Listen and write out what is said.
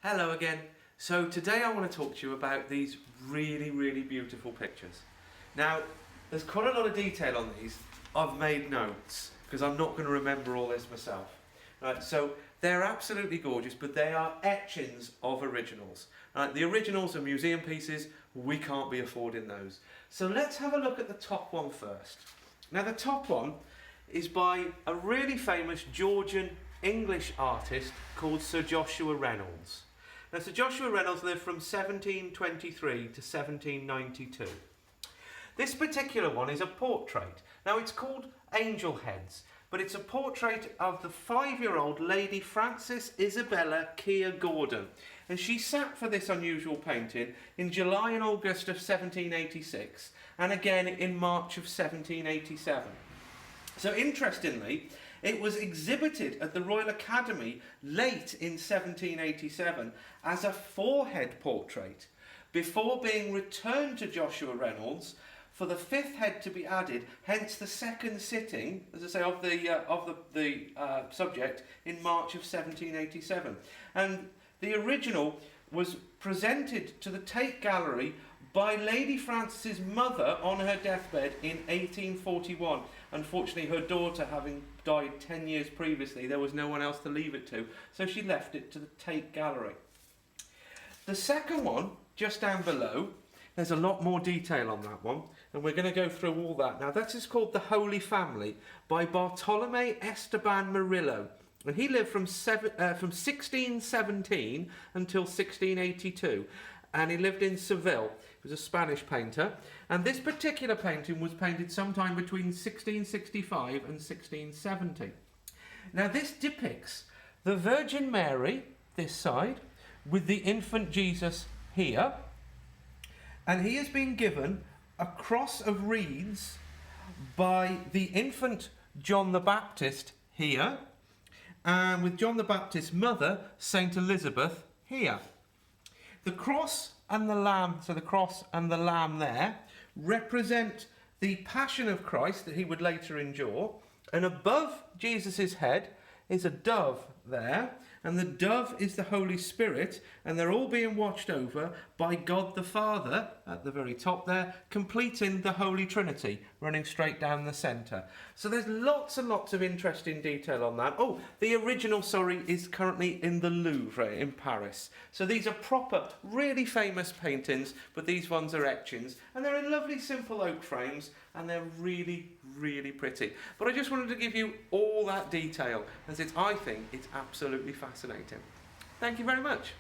Hello again. So today I want to talk to you about these really beautiful pictures. Now, there's quite a lot of detail on these. I've made notes because I'm not going to remember all this myself. Right, so they're absolutely gorgeous, but they are etchings of originals. Right, the originals are museum pieces. We can't be affording those. So let's have a look at the top one first. Now the top one is by a really famous Georgian English artist called Sir Joshua Reynolds. Now Sir Joshua Reynolds lived from 1723 to 1792. This particular one is a portrait. Now it's called Angel Heads, but it's a portrait of the 5-year-old Lady Frances Isabella Keir Gordon. And she sat for this unusual painting in July and August of 1786 and again in March of 1787. So interestingly, it was exhibited at the Royal Academy late in 1787 as a forehead portrait before being returned to Joshua Reynolds for the 5th head to be added, hence the second sitting, as I say, of the subject in March of 1787. And the original was presented to the Tate Gallery by Lady Frances's mother on her deathbed in 1841. Unfortunately, her daughter having died 10 years previously, there was no one else to leave it to, so she left it to the Tate Gallery. The second one, just down below, there's a lot more detail on that one, and we're going to go through all that. Now, that is called The Holy Family by Bartolome Esteban Murillo. And he lived from 1617 until 1682. And he lived in Seville. He was a Spanish painter. And this particular painting was painted sometime between 1665 and 1670. Now, this depicts the Virgin Mary, this side, with the infant Jesus here. And he has been given a cross of reeds by the infant John the Baptist here, and with John the Baptist's mother, Saint Elizabeth, here. The cross and the lamb, so the cross and the lamb there, represent the passion of Christ that he would later endure, and above Jesus' head is a dove there, and the dove is the Holy Spirit, and they're all being watched over by God the Father at the very top there, completing the Holy Trinity, running straight down the centre. So there's lots and lots of interesting detail on that. Oh, the original, is currently in the Louvre in Paris. So these are proper, really famous paintings, but these ones are etchings, and they're in lovely simple oak frames, and they're really pretty. But I just wanted to give you all that detail, as I think it's absolutely fascinating. Thank you very much.